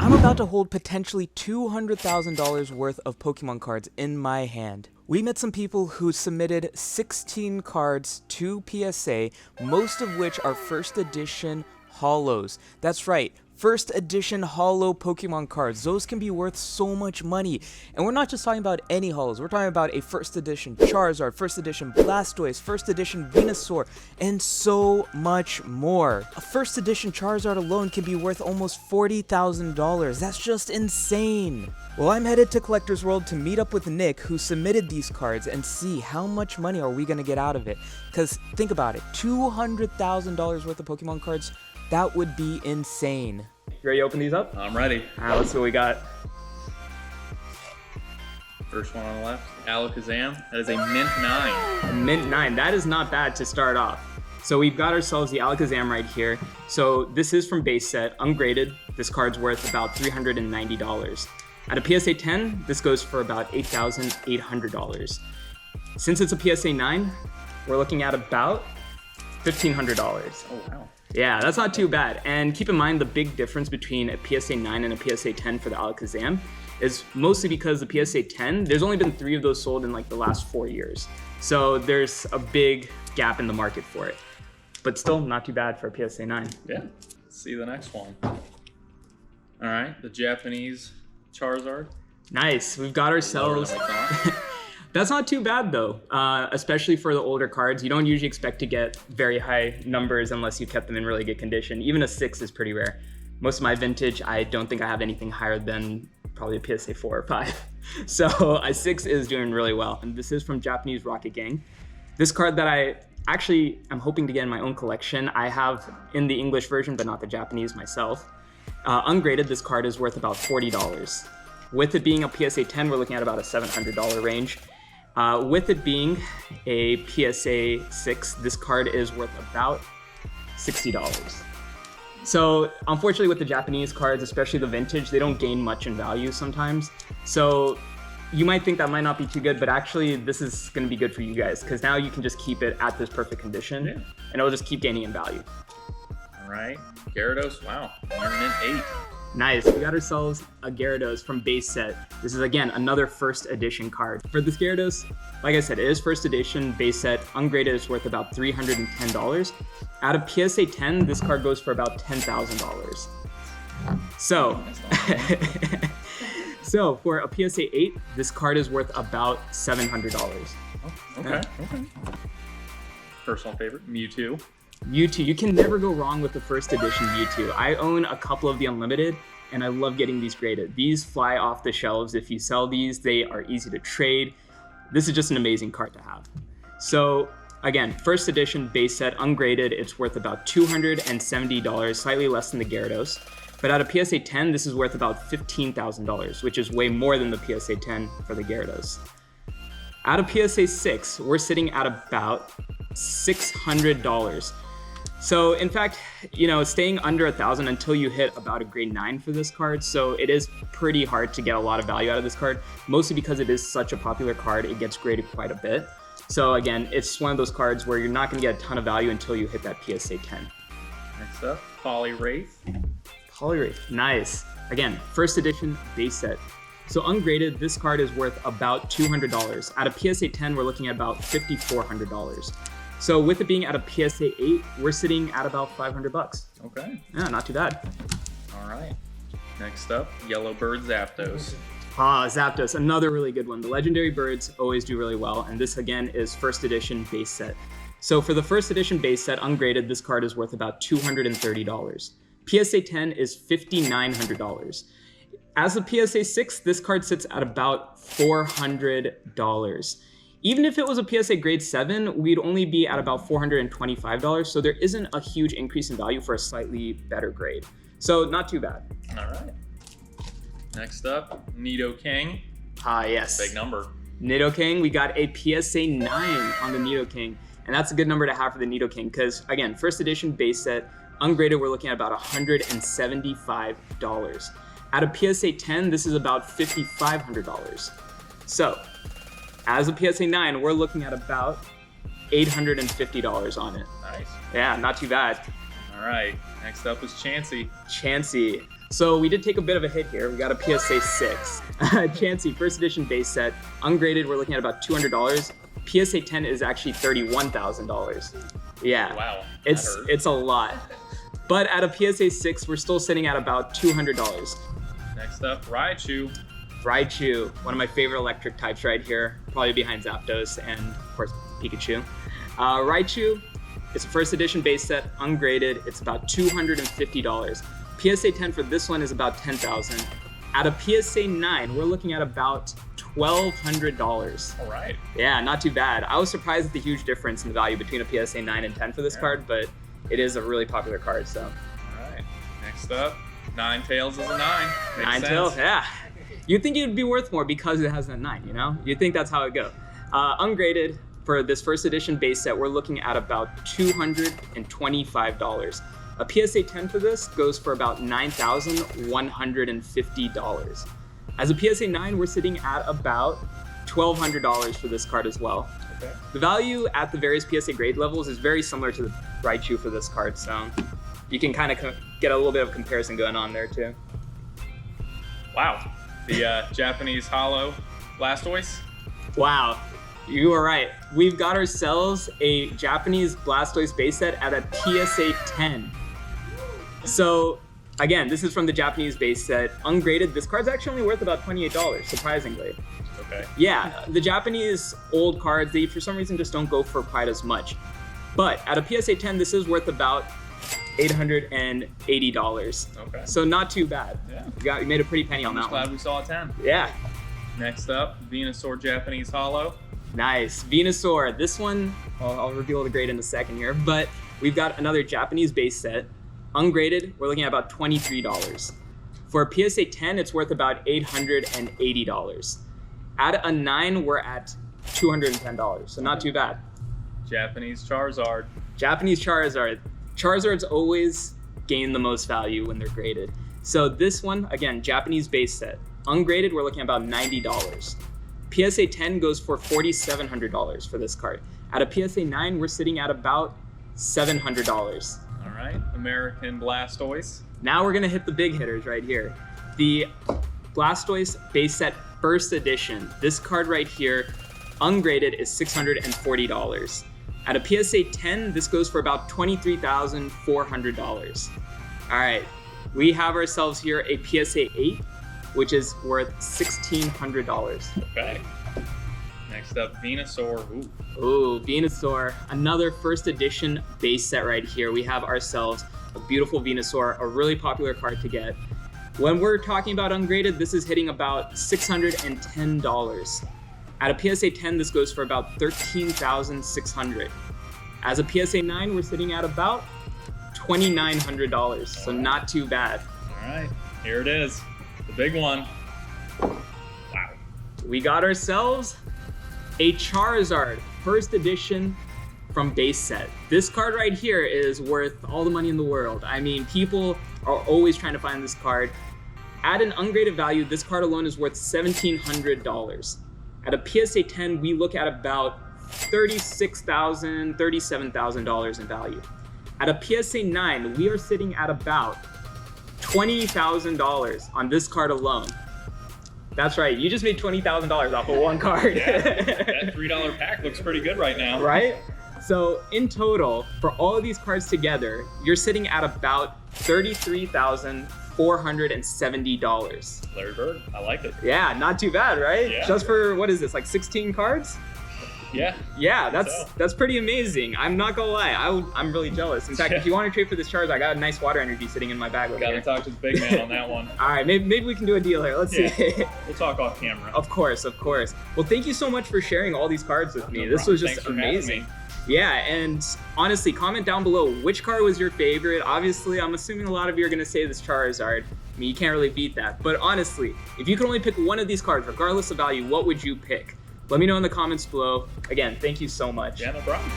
I'm about to hold potentially $200,000 worth of Pokemon cards in my hand. We met some people who submitted 16 cards to PSA, most of which are first edition holos. That's right, first edition holo Pokemon cards. Those can be worth so much money. And we're not just talking about any holos, we're talking about a first edition Charizard, first edition Blastoise, first edition Venusaur, and so much more. A first edition Charizard alone can be worth almost $40,000. That's just insane. Well, I'm headed to Collector's World to meet up with Nick, who submitted these cards, and see how much money are we gonna get out of it. Because think about it, $200,000 worth of Pokemon cards, that would be insane. You ready to open these up? I'm ready. Let's see what we got. First one on the left, Alakazam. That is a Mint 9. A Mint 9, that is not bad to start off. So we've got ourselves the Alakazam right here. So this is from base set, ungraded. This card's worth about $390. At a PSA 10, this goes for about $8,800. Since it's a PSA 9, we're looking at about $1,500. Oh, wow. Yeah, that's not too bad. And keep in mind the big difference between a PSA 9 and a PSA 10 for the Alakazam is mostly because the PSA 10, there's only been 3 of those sold in like the last 4 years. So there's a big gap in the market for it. But still not too bad for a PSA 9. Yeah. Let's see the next one. All right, the Japanese Charizard. Nice, we've got ourselves... That's not too bad though, especially for the older cards. You don't usually expect to get very high numbers unless you kept them in really good condition. Even a 6 is pretty rare. Most of my vintage, I don't think I have anything higher than probably a PSA 4 or 5. So a 6 is doing really well. And this is from Japanese Rocket Gang. This card that I'm hoping to get in my own collection. I have in the English version, but not the Japanese myself. Ungraded, this card is worth about $40. With it being a PSA 10, we're looking at about a $700 range. With it being a PSA 6, this card is worth about $60. So unfortunately with the Japanese cards, especially the vintage, they don't gain much in value sometimes. So you might think that might not be too good, but actually this is gonna be good for you guys because now you can just keep it at this perfect condition and it'll just keep gaining in value. All right, Gyarados, wow, you're Mint 8. Nice, we got ourselves a Gyarados from base set. This is again, another first edition card. For this Gyarados, like I said, it is first edition, base set, ungraded is worth about $310. Out of PSA 10, this card goes for about $10,000. So, so for a PSA 8, this card is worth about $700. Oh, okay, okay. Personal favorite, Mewtwo. Mewtwo, you can never go wrong with the first edition Mewtwo. I own a couple of the Unlimited, and I love getting these graded. These fly off the shelves. If you sell these, they are easy to trade. This is just an amazing card to have. So again, first edition base set, ungraded, it's worth about $270, slightly less than the Gyarados. But out of PSA 10, this is worth about $15,000, which is way more than the PSA 10 for the Gyarados. Out of PSA 6, we're sitting at about $600. So in fact, you know, staying under 1,000 until you hit about a grade 9 for this card. So it is pretty hard to get a lot of value out of this card, mostly because it is such a popular card, it gets graded quite a bit. So again, it's one of those cards where you're not gonna get a ton of value until you hit that PSA 10. Next up, Poliwrath. Poliwrath, nice. Again, first edition base set. So ungraded, this card is worth about $200. Out of PSA 10, we're looking at about $5,400. So with it being at a PSA 8, we're sitting at about $500. Okay. Yeah, not too bad. All right. Next up, Yellowbird Zapdos. Zapdos, another really good one. The legendary birds always do really well, and this again is first edition base set. So for the first edition base set, ungraded, this card is worth about $230. PSA 10 is $5,900. As a PSA 6, this card sits at about $400. Even if it was a PSA grade 7, we'd only be at about $425, so there isn't a huge increase in value for a slightly better grade. So not too bad. All right. Next up, Nidoking. Yes. Big number. Nidoking, we got a PSA 9 on the Nidoking, and that's a good number to have for the Nidoking because, again, first edition base set, ungraded, we're looking at about $175. At a PSA 10, this is about $5,500. So, as a PSA 9, we're looking at about $850 on it. Nice. Yeah, not too bad. All right, next up is Chansey. Chansey. So we did take a bit of a hit here. We got a PSA 6. Chansey, first edition base set. Ungraded, we're looking at about $200. PSA 10 is actually $31,000. Yeah. Wow. It's a lot. But at a PSA 6, we're still sitting at about $200. Next up, Raichu. Raichu, one of my favorite electric types right here, probably behind Zapdos and, of course, Pikachu. Raichu, it's a first edition base set, ungraded. It's about $250. PSA 10 for this one is about $10,000. At a PSA 9, we're looking at about $1,200. All right. Yeah, not too bad. I was surprised at the huge difference in the value between a PSA 9 and 10 for this card, but it is a really popular card, so. All right. Next up, Ninetales is a 9. Ninetales, yeah. You'd think it would be worth more because it has a 9, you know? You'd think that's how it goes. Ungraded, for this first edition base set, we're looking at about $225. A PSA 10 for this goes for about $9,150. As a PSA 9, we're sitting at about $1,200 for this card as well. Okay. The value at the various PSA grade levels is very similar to the Raichu for this card, so you can kind of get a little bit of comparison going on there too. Wow. The Japanese Holo Blastoise. Wow. You are right. We've got ourselves a Japanese Blastoise base set at a PSA 10. So, again, this is from the Japanese base set. Ungraded, this card's actually only worth about $28, surprisingly. Okay. Yeah, the Japanese old cards, they for some reason just don't go for quite as much. But at a PSA 10, this is worth about $880. Okay. So not too bad. Yeah. You made a pretty penny on that Glad one. we saw a 10. Yeah. Next up, Venusaur Japanese Holo. Nice. Venusaur. This one, I'll reveal the grade in a second here, but we've got another Japanese base set. Ungraded, we're looking at about $23. For a PSA 10, it's worth about $880. At a 9, we're at $210, so not too bad. Japanese Charizard. Japanese Charizard. Charizards always gain the most value when they're graded. So this one, again, Japanese base set. Ungraded, we're looking at about $90. PSA 10 goes for $4,700 for this card. At a PSA 9, we're sitting at about $700. All right, American Blastoise. Now we're gonna hit the big hitters right here. The Blastoise base set first edition. This card right here, ungraded, is $640. At a PSA 10, this goes for about $23,400. All right, we have ourselves here a PSA 8, which is worth $1,600. Okay. Next up, Venusaur. Ooh, Venusaur. Another first edition base set right here. We have ourselves a beautiful Venusaur, a really popular card to get. When we're talking about ungraded, this is hitting about $610. At a PSA 10, this goes for about $13,600. As a PSA 9, we're sitting at about $2,900, so not too bad. All right, here it is. The big one. Wow. We got ourselves a Charizard, first edition from base set. This card right here is worth all the money in the world. I mean, people are always trying to find this card. At an ungraded value, this card alone is worth $1,700. At a PSA 10, we look at about $36,000, $37,000 in value. At a PSA 9, we are sitting at about $20,000 on this card alone. That's right, you just made $20,000 off of one card. Yeah, that $3 pack looks pretty good right now. Right? So in total, for all of these cards together, you're sitting at about $33,470. Larry Bird, I like it. Yeah, not too bad, right? Yeah. Just for, what is this, like 16 cards? Yeah. Yeah, that's pretty amazing. I'm not gonna lie, I'm really jealous. In fact, if you want to trade for this Charizard, I got a nice water energy sitting in my bag over Gotta here. talk to the big man on that one. All right, maybe we can do a deal here. Let's see. We'll talk off camera. Of course. Well, thank you so much for sharing all these cards with me. No This problem. was just Thanks for having amazing. me. Yeah, and honestly, comment down below which card was your favorite. Obviously, I'm assuming a lot of you are going to say this Charizard. I mean, you can't really beat that. But honestly, if you could only pick one of these cards, regardless of value, what would you pick? Let me know in the comments below. Again, thank you so much. Yeah, no problem.